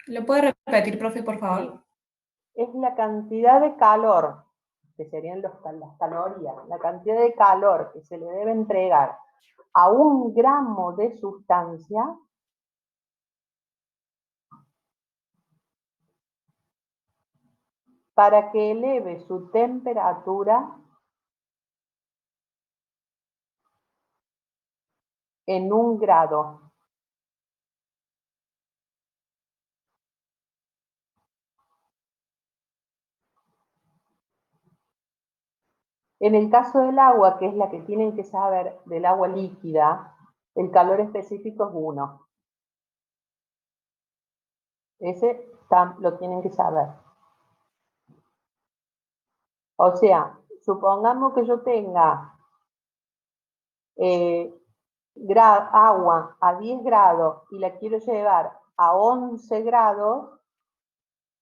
¿Lo puede repetir, profe, por favor? Sí. Es la cantidad de calor, que serían las calorías, la cantidad de calor que se le debe entregar a 1 gramo de sustancia para que eleve su temperatura en 1 grado. En el caso del agua, que es la que tienen que saber del agua líquida, el calor específico es 1. Ese lo tienen que saber. O sea, supongamos que yo tenga agua a 10 grados y la quiero llevar a 11 grados,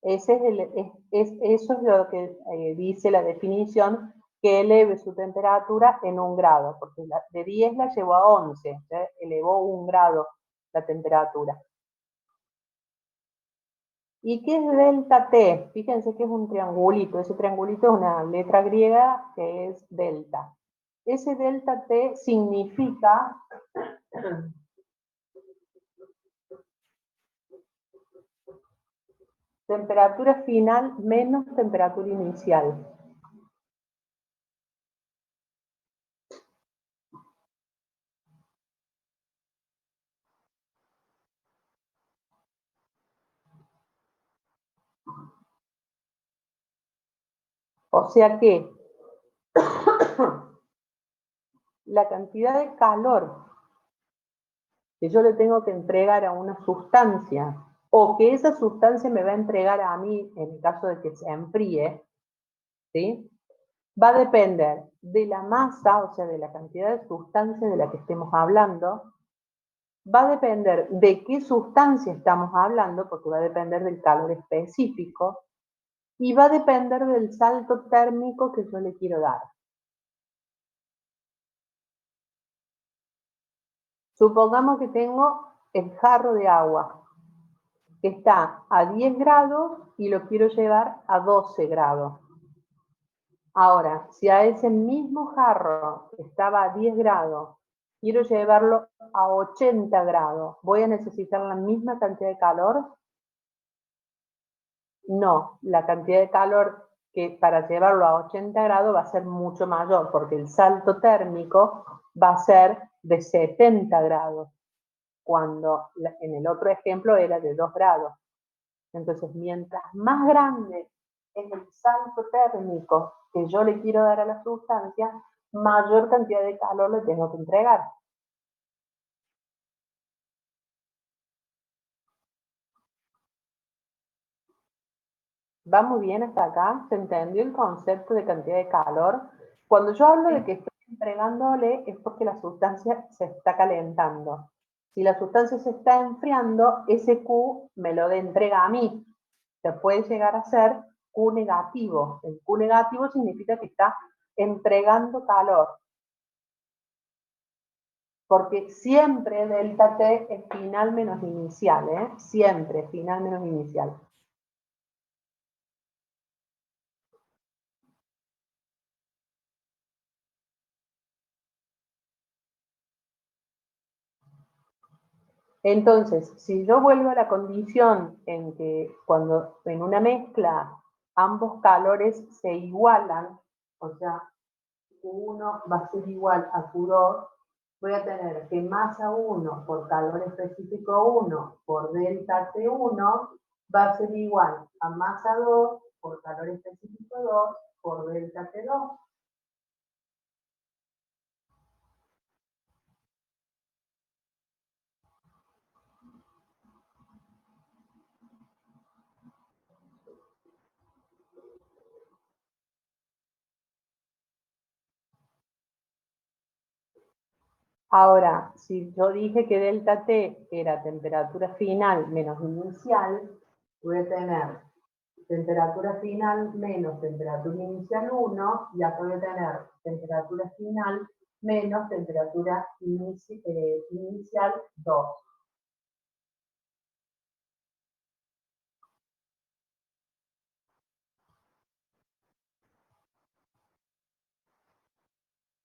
eso es lo que dice la definición, que eleve su temperatura en 1 grado, porque de 10 la llevó a 11, elevó 1 grado la temperatura. ¿Y qué es delta T? Fíjense que es un triangulito. Ese triangulito es una letra griega que es delta. Ese delta T significa temperatura final menos temperatura inicial. O sea que la cantidad de calor que yo le tengo que entregar a una sustancia, o que esa sustancia me va a entregar a mí, en el caso de que se enfríe, ¿sí?, va a depender de la masa, o sea, de la cantidad de sustancia de la que estemos hablando, va a depender de qué sustancia estamos hablando, porque va a depender del calor específico, y va a depender del salto térmico que yo le quiero dar. Supongamos que tengo el jarro de agua, que está a 10 grados y lo quiero llevar a 12 grados. Ahora, si a ese mismo jarro que estaba a 10 grados, quiero llevarlo a 80 grados, ¿voy a necesitar la misma cantidad de calor? No, la cantidad de calor que para llevarlo a 80 grados va a ser mucho mayor, porque el salto térmico va a ser de 70 grados, cuando en el otro ejemplo era de 2 grados. Entonces, mientras más grande es el salto térmico que yo le quiero dar a la sustancia, mayor cantidad de calor le tengo que entregar. ¿Va muy bien hasta acá? ¿Se entendió el concepto de cantidad de calor? Cuando yo hablo de que estoy entregándole es porque la sustancia se está calentando. Si la sustancia se está enfriando, ese Q me lo entrega a mí. Se puede llegar a ser Q negativo. El Q negativo significa que está entregando calor. Porque siempre delta T es final menos inicial, ¿eh? Siempre final menos inicial. Entonces, si yo vuelvo a la condición en que cuando en una mezcla ambos calores se igualan, o sea, Q1 va a ser igual a Q2, voy a tener que masa 1 por calor específico 1 por delta T1 va a ser igual a masa 2 por calor específico 2 por delta T2. Ahora, si yo dije que delta T era temperatura final menos inicial, voy a tener temperatura final menos temperatura inicial 1, y acá voy a tener temperatura final menos temperatura inicial 2.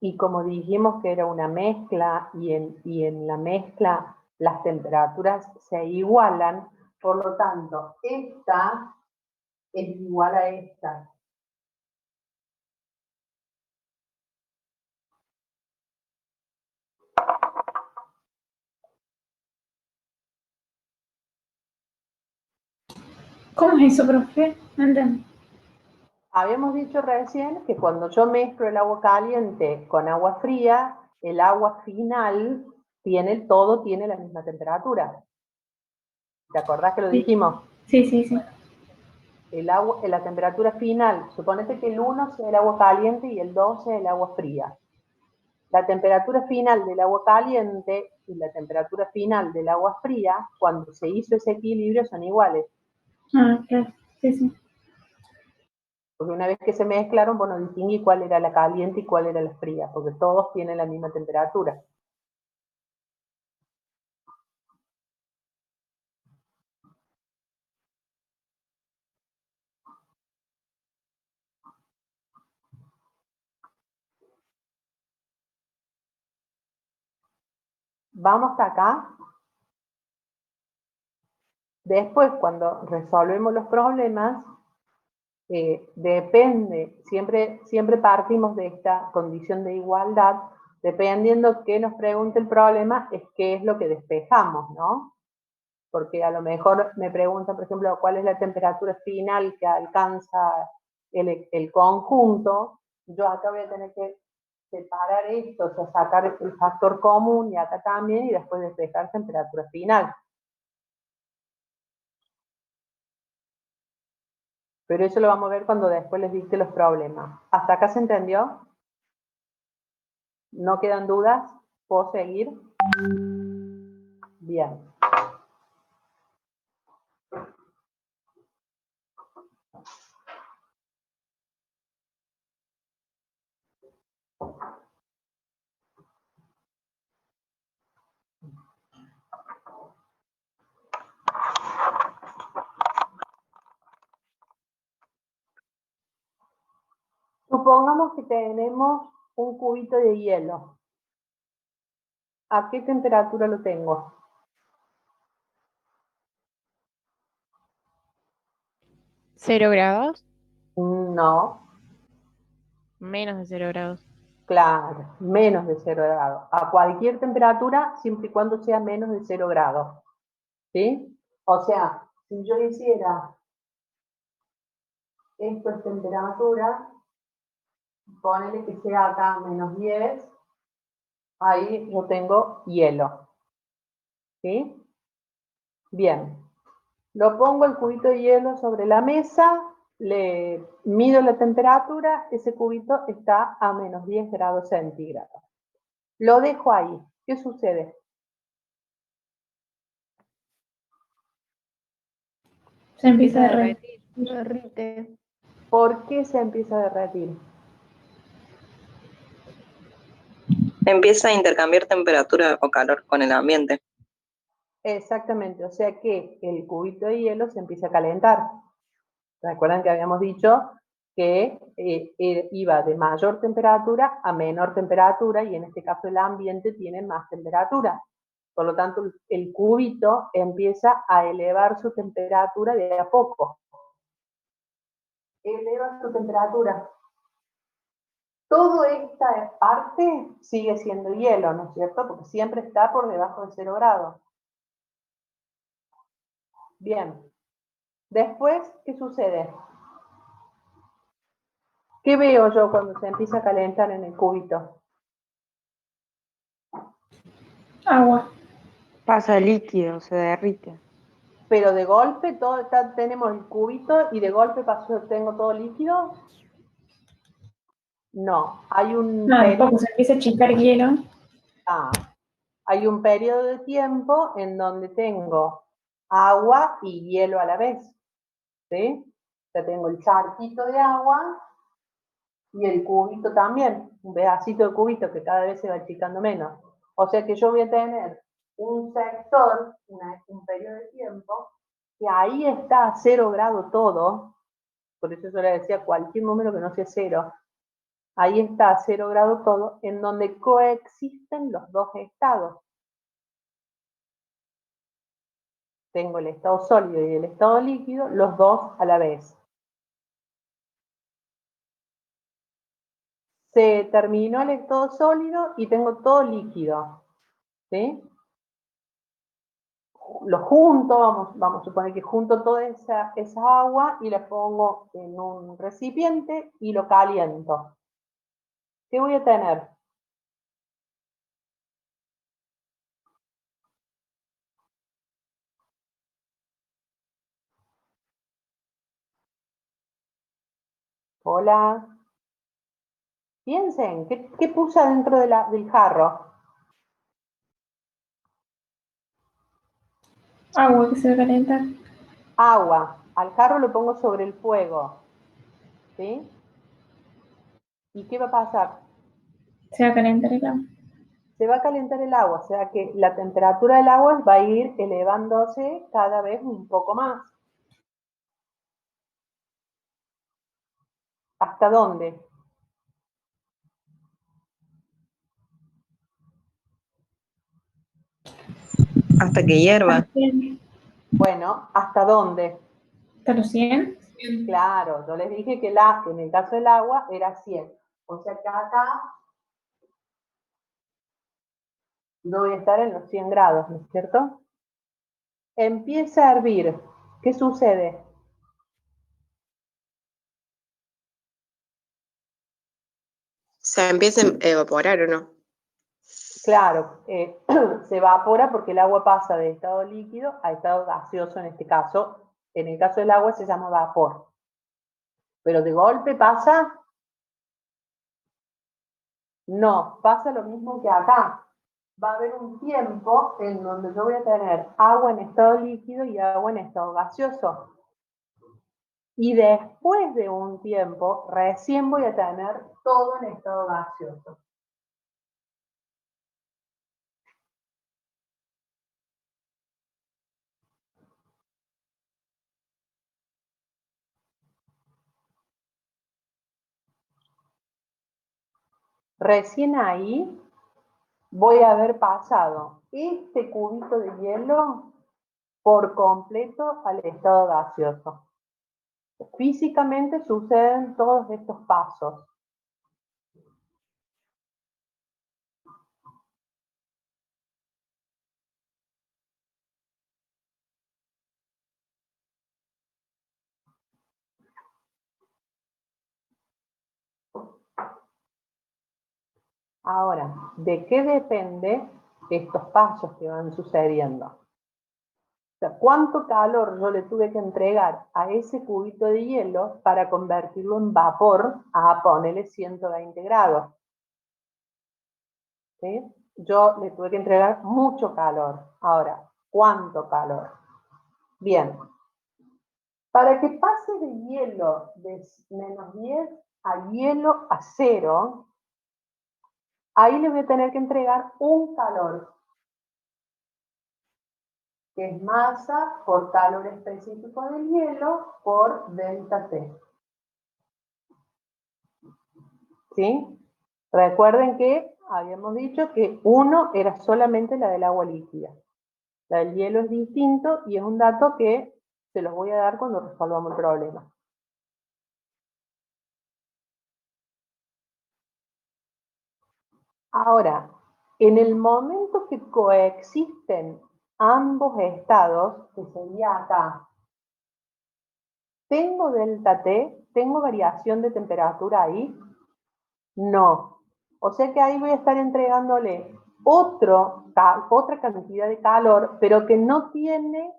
Y como dijimos que era una mezcla, y en la mezcla las temperaturas se igualan, por lo tanto, esta es igual a esta. ¿Cómo es eso, profe? No entiendo. Habíamos dicho recién que cuando yo mezclo el agua caliente con agua fría, el agua final todo tiene la misma temperatura. ¿Te acordás que lo dijimos? Sí, sí, sí. La temperatura final, suponete que el 1 sea el agua caliente y el 2 sea el agua fría. La temperatura final del agua caliente y la temperatura final del agua fría, cuando se hizo ese equilibrio, son iguales. Ah, claro. Sí, sí. Porque una vez que se mezclaron, bueno, distinguí cuál era la caliente y cuál era la fría, porque todos tienen la misma temperatura. Vamos acá. Después, cuando resolvemos los problemas, depende, siempre partimos de esta condición de igualdad, dependiendo qué nos pregunte el problema, es qué es lo que despejamos, ¿no? Porque a lo mejor me preguntan, por ejemplo, cuál es la temperatura final que alcanza el conjunto. Yo acá voy a tener que separar esto, o sea, sacar el factor común y acá también, y después despejar temperatura final. Pero eso lo vamos a ver cuando después les dicte los problemas. ¿Hasta acá se entendió? ¿No quedan dudas? ¿Puedo seguir? Bien. Supongamos que tenemos un cubito de hielo. ¿A qué temperatura lo tengo? ¿0 grados? No, Menos de 0 grados. claro, menos de 0 grados. A cualquier temperatura, siempre y cuando sea menos de 0 grados. ¿Sí? O sea, si yo hiciera esto es temperatura, ponele que sea acá menos 10, ahí yo tengo hielo. ¿Sí? Bien. Lo pongo el cubito de hielo sobre la mesa, le mido la temperatura, ese cubito está a menos 10 grados centígrados. Lo dejo ahí. ¿Qué sucede? Se empieza a derretir. Derrite. ¿Por qué se empieza a derretir? Empieza a intercambiar temperatura o calor con el ambiente. Exactamente, o sea que el cubito de hielo se empieza a calentar. ¿Recuerdan que habíamos dicho que iba de mayor temperatura a menor temperatura y en este caso el ambiente tiene más temperatura? Por lo tanto, el cubito empieza a elevar su temperatura de a poco. Eleva su temperatura. Toda esta parte sigue siendo hielo, ¿no es cierto? Porque siempre está por debajo de 0 grados. Bien. Después, ¿qué sucede? ¿Qué veo yo cuando se empieza a calentar en el cubito? Agua. Pasa líquido, se derrite. Pero de golpe tenemos el cubito y de golpe tengo todo líquido. No, hay un No, periodo, tampoco se empieza a achicar hielo. hay un periodo de tiempo en donde tengo agua y hielo a la vez. ¿Sí? O sea, tengo el charquito de agua y el cubito también, un pedacito de cubito que cada vez se va achicando menos. O sea que yo voy a tener un sector, un periodo de tiempo, que ahí está a 0 grado todo, por eso yo le decía cualquier número que no sea 0, Ahí está 0 grado todo, en donde coexisten los dos estados. Tengo el estado sólido y el estado líquido, los dos a la vez. Se terminó el estado sólido y tengo todo líquido. ¿Sí? Lo junto, vamos a suponer que junto toda esa agua y la pongo en un recipiente y lo caliento. ¿Qué voy a tener? Hola. Piensen, ¿qué puse adentro del jarro? Agua que se va a calentar. Agua. Al jarro lo pongo sobre el fuego. ¿Sí? ¿Y qué va a pasar? Se va a calentar el agua. Se va a calentar el agua, o sea que la temperatura del agua va a ir elevándose cada vez un poco más. ¿Hasta dónde? Hasta que hierva. Bueno, ¿hasta dónde? ¿Hasta los 100? Claro, yo les dije que en el caso del agua era 100. O sea que acá no voy a estar en los 100 grados, ¿no es cierto? Empieza a hervir. ¿Qué sucede? Se empieza a evaporar o no. Claro, se evapora porque el agua pasa de estado líquido a estado gaseoso en este caso. En el caso del agua se llama vapor. Pero de golpe pasa. No, pasa lo mismo que acá. Va a haber un tiempo en donde yo voy a tener agua en estado líquido y agua en estado gaseoso. Y después de un tiempo, recién voy a tener todo en estado gaseoso. Recién ahí voy a haber pasado este cubito de hielo por completo al estado gaseoso. Físicamente suceden todos estos pasos. Ahora, ¿de qué depende estos pasos que van sucediendo? O sea, ¿cuánto calor yo le tuve que entregar a ese cubito de hielo para convertirlo en vapor a ponerle 120 grados? ¿Sí? Yo le tuve que entregar mucho calor. Ahora, ¿cuánto calor? Bien. Para que pase de hielo de -10 a hielo a 0, ahí le voy a tener que entregar un calor, que es masa por calor específico del hielo por delta T. ¿Sí? Recuerden que habíamos dicho que 1 era solamente la del agua líquida. La del hielo es distinto y es un dato que se los voy a dar cuando resolvamos el problema. Ahora, en el momento que coexisten ambos estados, que sería acá, ¿tengo delta T? ¿Tengo variación de temperatura ahí? No. O sea que ahí voy a estar entregándole otra cantidad de calor, pero que no tiene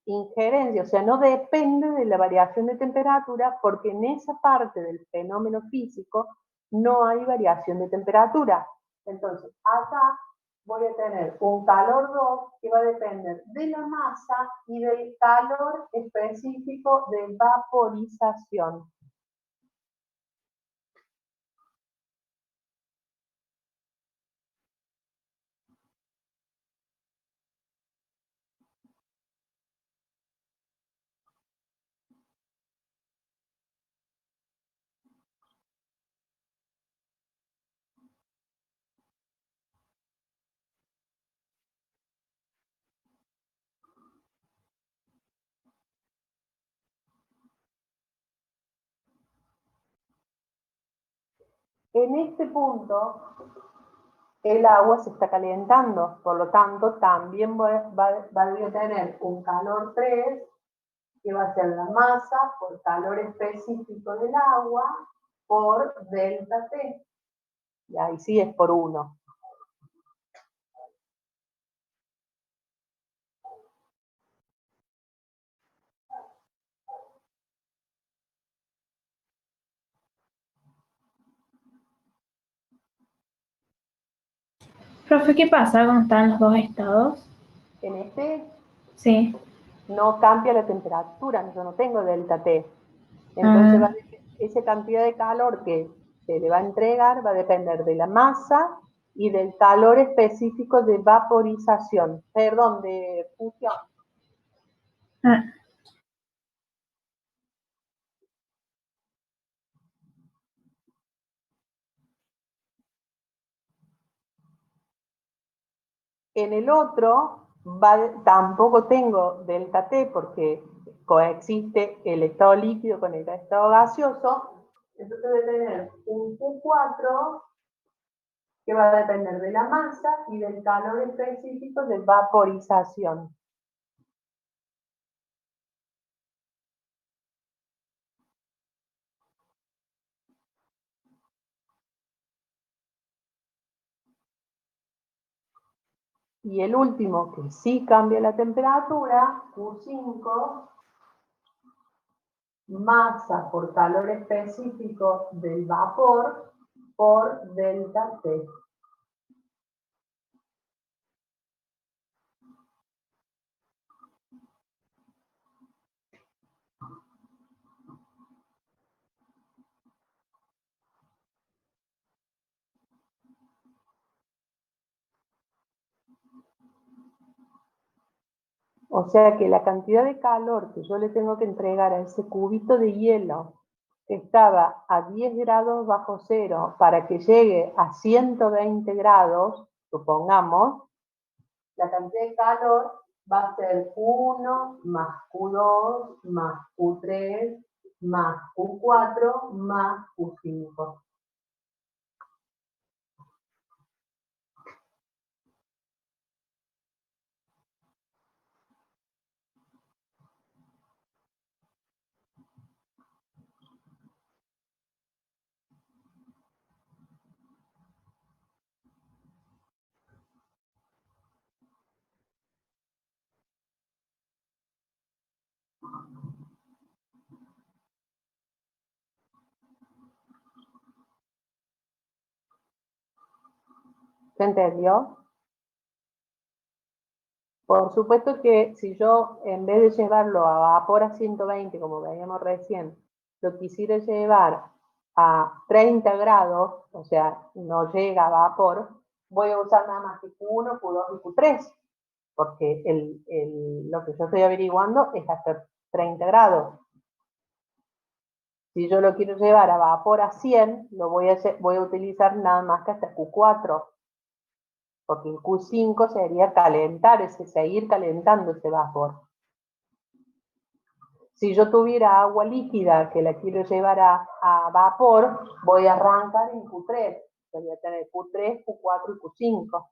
injerencia, o sea, no depende de la variación de temperatura, porque en esa parte del fenómeno físico no hay variación de temperatura. Entonces, acá voy a tener un calor 2 que va a depender de la masa y del calor específico de vaporización. En este punto, el agua se está calentando, por lo tanto, también va a tener un calor 3, que va a ser la masa por calor específico del agua por delta T. Y ahí sí es por 1. Profe, ¿qué pasa cuando están los dos estados? En este Sí. no cambia la temperatura, yo no tengo delta T. Entonces, Ah, esa cantidad de calor que se le va a entregar va a depender de la masa y del calor específico de vaporización, perdón, de fusión. ah. En el otro, tampoco tengo delta T porque coexiste el estado líquido con el estado gaseoso. Entonces voy a tener un Q4 que va a depender de la masa y del calor específico de vaporización. Y el último, que sí cambia la temperatura, Q5, masa por calor específico del vapor por delta T. O sea que la cantidad de calor que yo le tengo que entregar a ese cubito de hielo que estaba a 10 grados bajo cero para que llegue a 120 grados, supongamos, la cantidad de calor va a ser Q1 más Q2 más Q3 más Q4 más Q5. ¿Se entendió? Por supuesto que si yo, en vez de llevarlo a vapor a 120, como veíamos recién, lo quisiera llevar a 30 grados, o sea, no llega a vapor, voy a usar nada más que Q1, Q2 y Q3, porque lo que yo estoy averiguando es hasta 30 grados. Si yo lo quiero llevar a vapor a 100, voy a utilizar nada más que hasta Q4, porque el Q5 sería seguir calentando ese vapor. Si yo tuviera agua líquida que la quiero llevar a vapor, voy a arrancar en Q3. Voy a tener Q3, Q4 y Q5.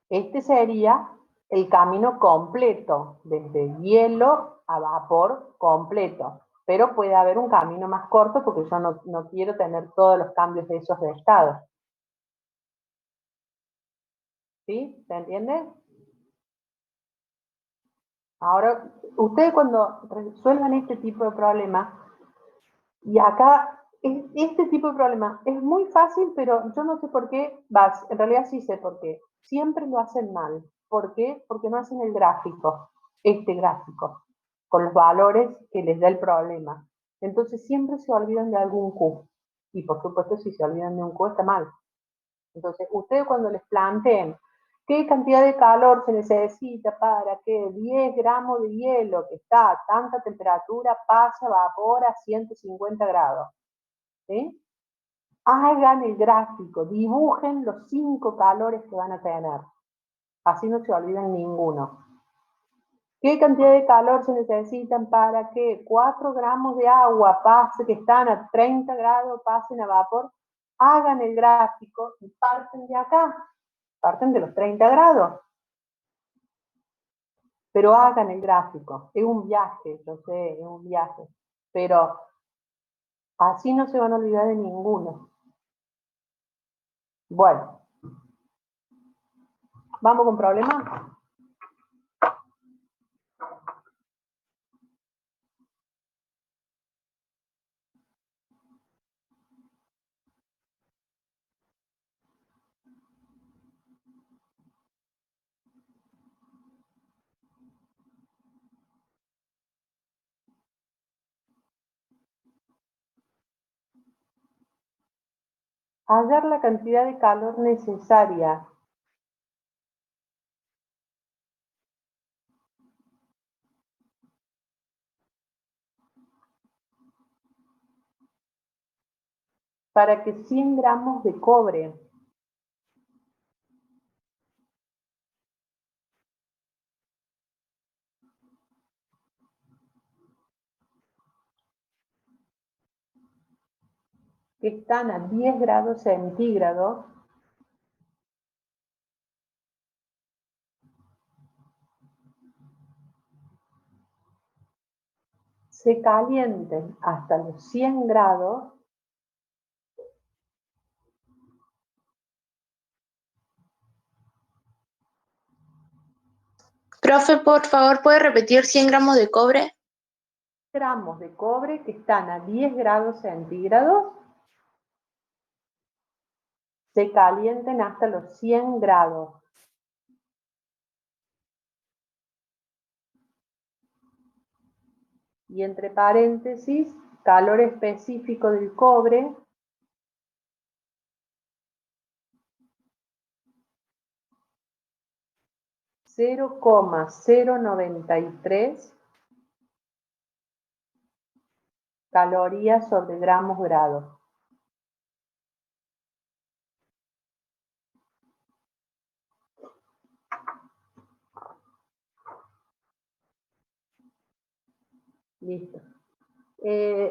Este sería el camino completo, desde hielo a vapor completo. Pero puede haber un camino más corto porque yo no quiero tener todos los cambios de esos de estado. ¿Sí? ¿Se entiende? Ahora, ustedes cuando resuelvan este tipo de problemas, y acá, este tipo de problema es muy fácil, pero yo no sé por qué, en realidad sí sé por qué. Siempre lo hacen mal. ¿Por qué? Porque no hacen el gráfico, este gráfico, con los valores que les da el problema. Entonces siempre se olvidan de algún Q. Y por supuesto, si se olvidan de un Q, está mal. Entonces, ustedes cuando les planteen qué cantidad de calor se necesita para que 10 gramos de hielo que está a tanta temperatura pase a vapor a 150 grados, ¿sí? Hagan el gráfico, dibujen los 5 calores que van a tener. Así no se olvidan ninguno. ¿Qué cantidad de calor se necesitan para que 4 gramos de agua que están a 30 grados pasen a vapor? Hagan el gráfico y parten de acá, parten de los 30 grados. Pero hagan el gráfico. Es un viaje, yo sé, es un viaje. Pero así no se van a olvidar de ninguno. Bueno, ¿vamos con problemas? Hallar la cantidad de calor necesaria para que 100 gramos de cobre que están a 10 grados centígrados se calienten hasta los 100 grados Profe, por favor, ¿puede repetir 100 gramos de cobre? gramos de cobre que están a 10 grados centígrados se calienten hasta los 100 grados. Y entre paréntesis, calor específico del cobre (0,093 calorías sobre gramos grado. Listo.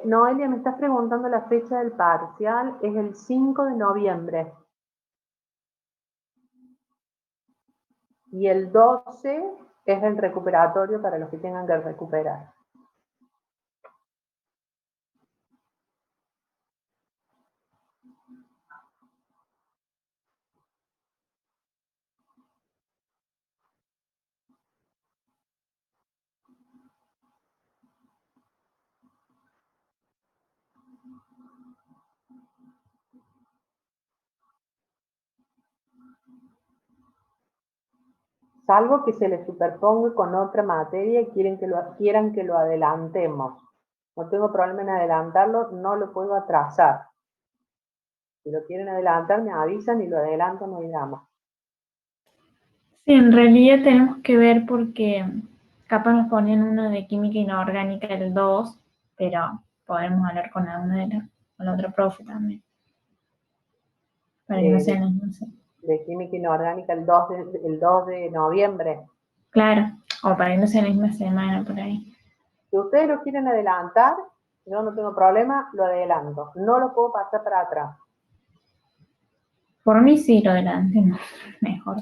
Noelia, me estás preguntando la fecha del parcial. Es el 5 de noviembre. Y el 12 es el recuperatorio para los que tengan que recuperar. Salvo que se le superponga con otra materia y quieran que lo adelantemos. No tengo problema en adelantarlo, no lo puedo atrasar. Si lo quieren adelantar, me avisan y lo adelanto, no hay drama. Sí, en realidad tenemos que ver porque capaz nos ponen uno de química inorgánica el 2, pero podemos hablar con con la otra profe también. Para que no sean las mismas. De química inorgánica el 2 de noviembre. Claro, o para que no sea la misma semana por ahí. Si ustedes lo quieren adelantar, yo no tengo problema, lo adelanto. No lo puedo pasar para atrás. Por mí sí lo adelantemos, mejor.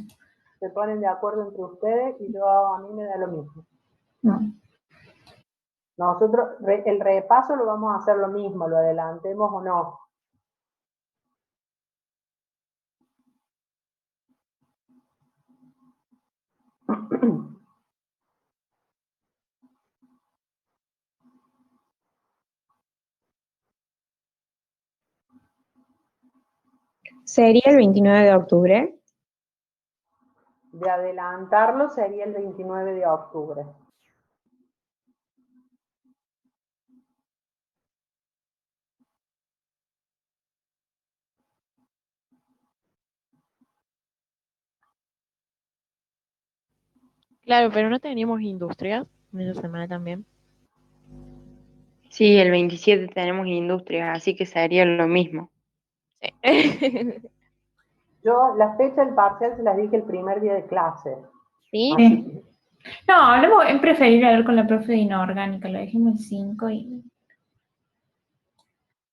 Se ponen de acuerdo entre ustedes y a mí me da lo mismo. No. Nosotros, el repaso lo vamos a hacer lo mismo, lo adelantemos o no. ¿Sería el 29 de octubre? De adelantarlo sería el 29 de octubre. Claro, pero no teníamos industrias en esa semana también. Sí, el 27 tenemos industria, así que sería lo mismo. Sí. Yo la fecha del parcial se las dije el primer día de clase. ¿Sí? Así que No, hablemos, es preferible hablar con la profe de inorgánica, lo dejemos el 5 y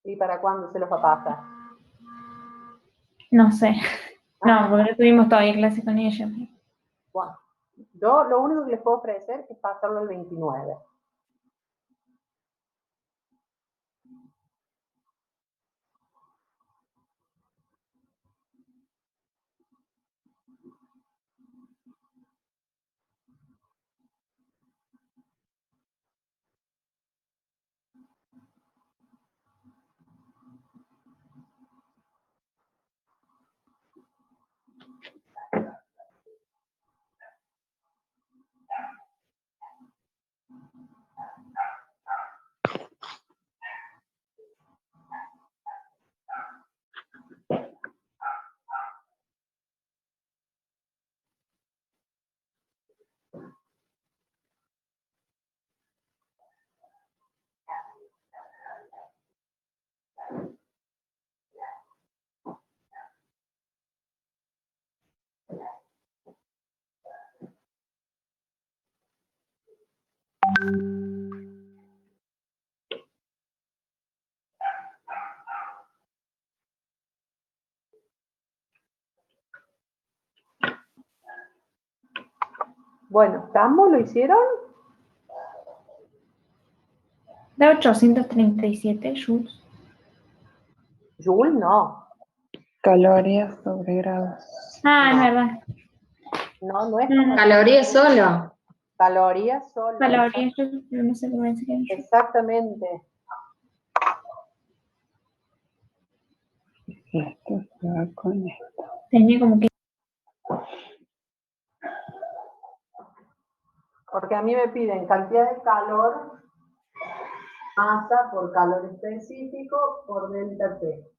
¿Y para cuándo se los va a pasar? no sé. No, Ah, porque no tuvimos todavía clase con ella. bueno. Yo lo único que les puedo ofrecer es pasarlo el 29. Bueno, ¿Tambo lo hicieron? Da 837 joules. Joule no. Calorías sobre grados. Ah, es No. verdad. No es como Calorías solo. calorías solo. Calorías, yo no sé cómo decir eso. Exactamente. Esto se va con esto. Tenía como que Porque a mí me piden cantidad de calor, masa por calor específico, por delta T.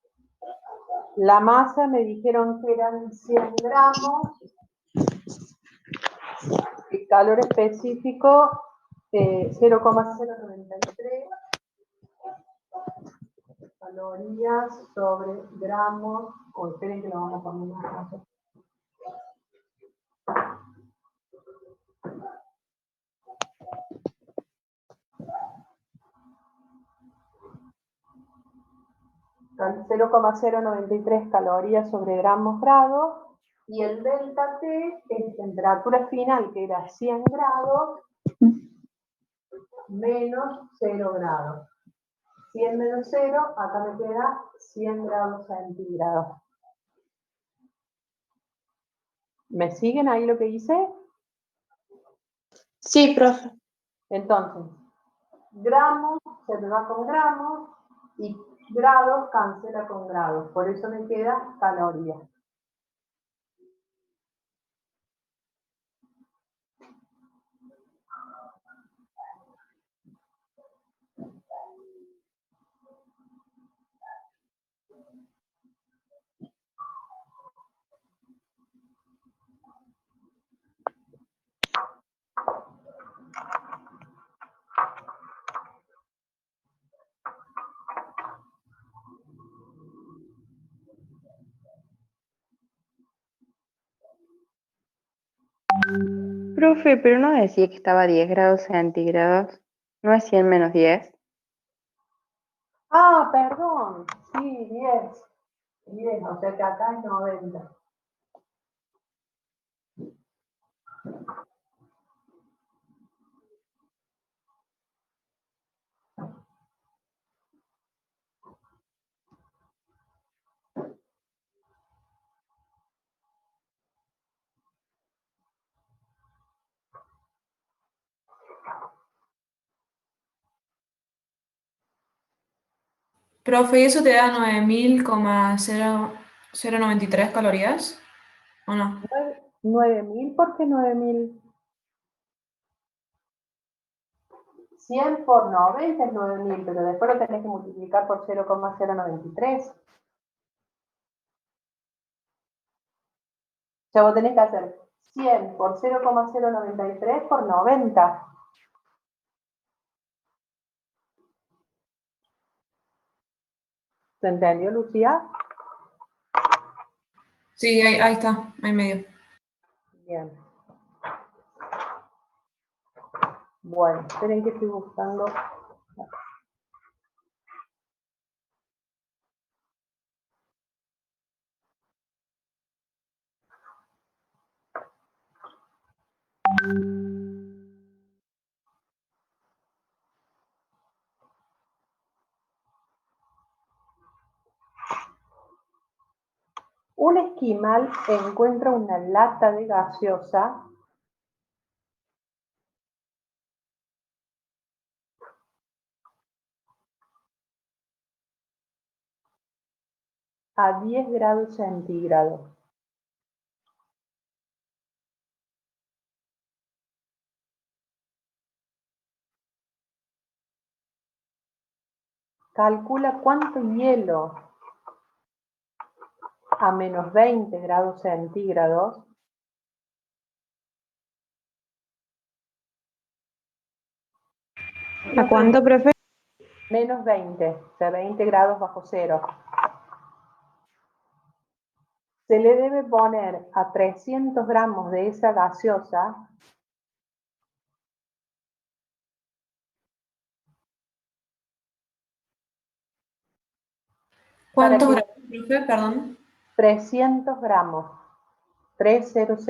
La masa me dijeron que eran 100 gramos, el calor específico 0,093 calorías sobre gramos, o esperen que lo vamos a poner más alto. Son 0,093 calorías sobre gramos grado, y el delta T es temperatura final, que era 100 grados, menos 0 grados. 100 menos 0, acá me queda 100 grados centígrados. ¿Me siguen ahí lo que hice? Sí, profe. Entonces, gramos se me va con gramos y grados cancela con grados. Por eso me queda calorías. Profe, pero no decía que estaba a 10 grados centígrados. ¿No es 100 menos 10? Ah, perdón. Sí, 10. 10, o sea que acá es 90. Profe, ¿y eso te da 9000,093 calorías? ¿O no? 9.000, ¿por qué 9.000? 100 por 90 es 9.000, pero después lo tenés que multiplicar por 0,093. O sea, vos tenés que hacer 100 por 0,093 por 90. ¿Se entendió, Lucía? Sí, ahí está, ahí medio. Bien. Bueno, esperen que estoy buscando. Un esquimal encuentra una lata de gaseosa a 10 grados centígrados. Calcula cuánto hielo a menos 20 grados centígrados ¿A cuánto, profe? menos 20, o sea, 20 grados bajo cero. Se le debe poner a 300 gramos de esa gaseosa ¿Cuántos para que gramos, profe? Perdón. 300 gramos, 300,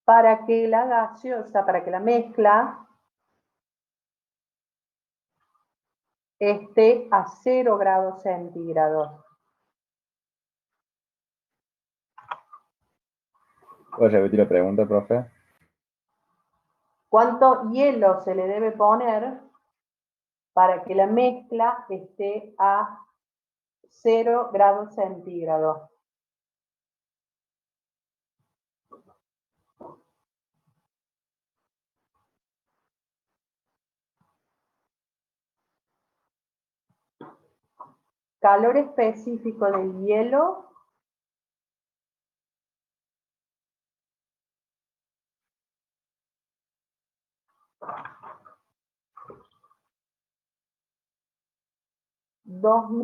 para que la gaseosa, para que la mezcla esté a 0 grados centígrados. ¿Puedes repetir la pregunta, profe? ¿Cuánto hielo se le debe poner para que la mezcla esté a 0 grados centígrados? Calor específico del hielo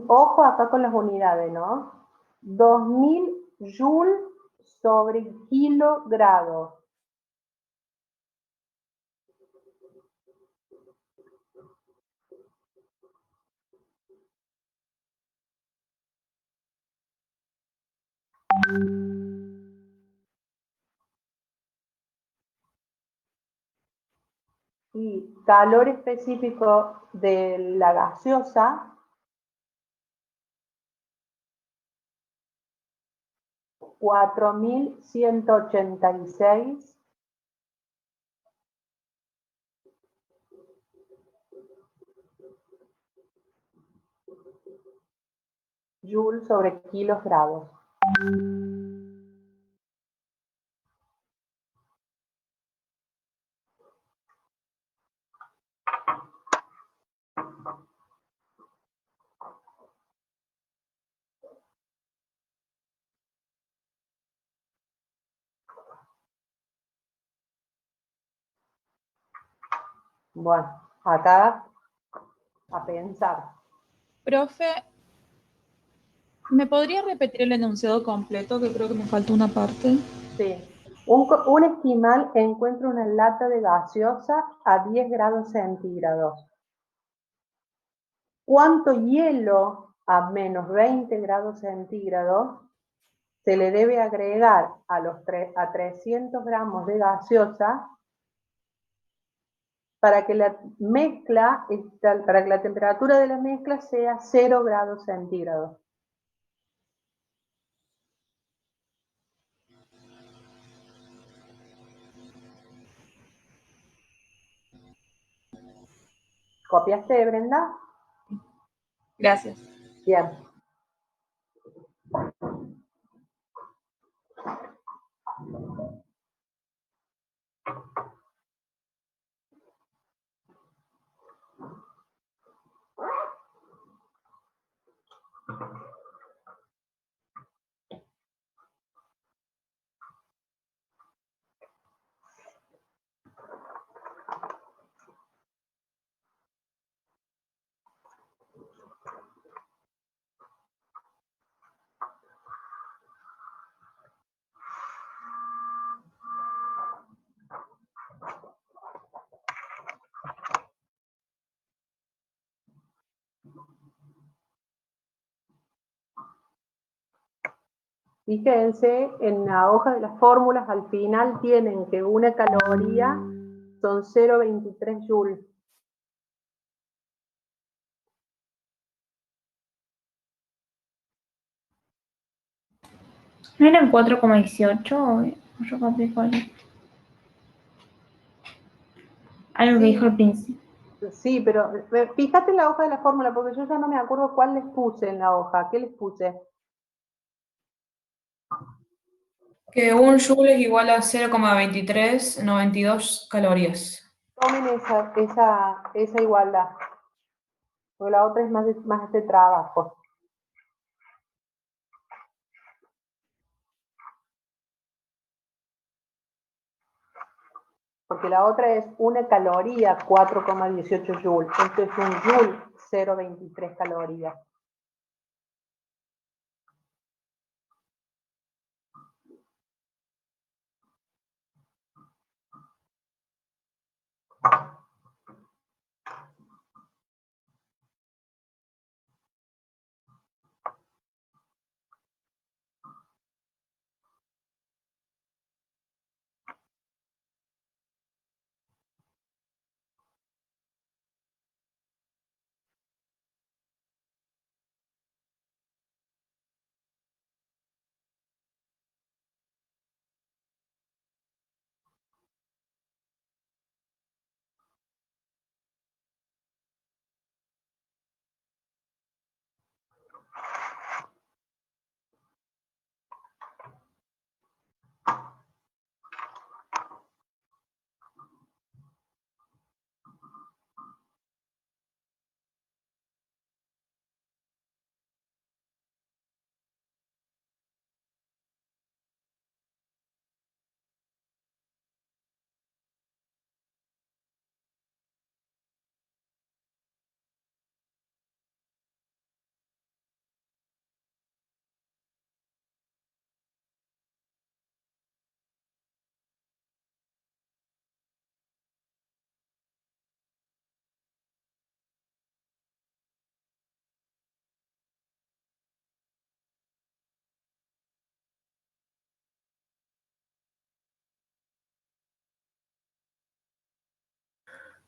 ojo acá con las unidades, ¿no? 2000 joules sobre kilogrado. Y calor específico de la gaseosa, 4186 joules sobre kilogrado. Bueno, acá a pensar. Profe, ¿me podría repetir el enunciado completo? Que creo que me falta una parte. Sí. Un esquimal encuentra una lata de gaseosa a 10 grados centígrados. ¿Cuánto hielo a menos 20 grados centígrados se le debe agregar a 300 gramos de gaseosa para que la mezcla, para que la temperatura de la mezcla sea 0 grados centígrados? ¿Copiaste, Brenda? Gracias. Bien. Fíjense, en la hoja de las fórmulas al final tienen que una caloría son 0,23 joules. ¿No eran 4,18? Yo copié cuál es. Algo que Sí. dijo al principio. Sí, pero fíjate en la hoja de la fórmula, porque yo ya no me acuerdo cuál les puse en la hoja. ¿Qué les puse? Que un joule es igual a 0,2392 calorías. Tomen esa igualdad, porque la otra es más de trabajo. Porque la otra es una caloría, 4,18 joules. Esto es un joule, 0,23 calorías.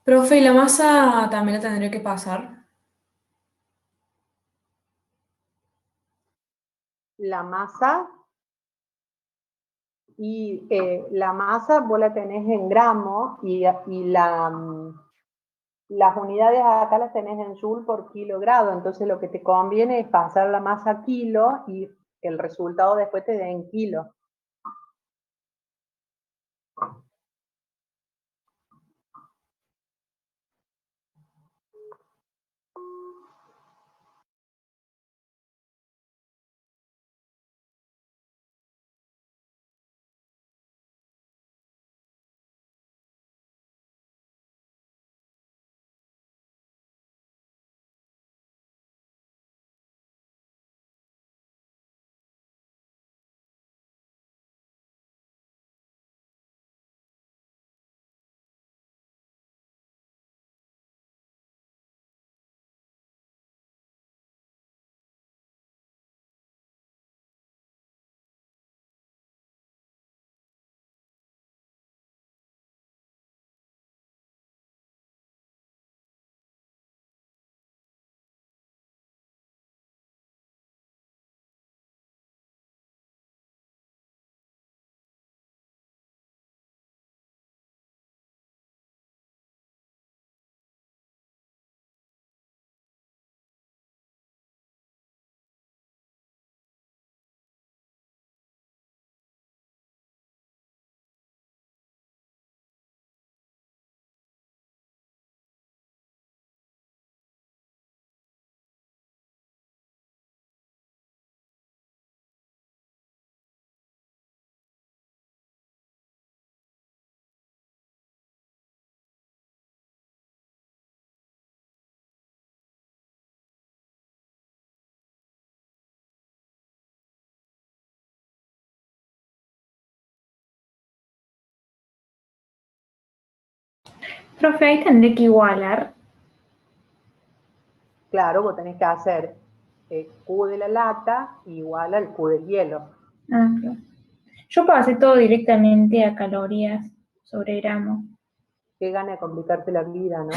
Profe, ¿y la masa también la tendré que pasar? La masa, y la masa vos la tenés en gramos y las unidades acá las tenés en joule por kilogrado, entonces lo que te conviene es pasar la masa a kilo y el resultado después te dé en kilo. Profe, ahí tendré que igualar. Claro, vos tenés que hacer Q de la lata igual al Q del hielo. Ah, claro. Yo puedo hacer todo directamente a calorías sobre gramos. Qué gana de complicarte la vida, ¿no?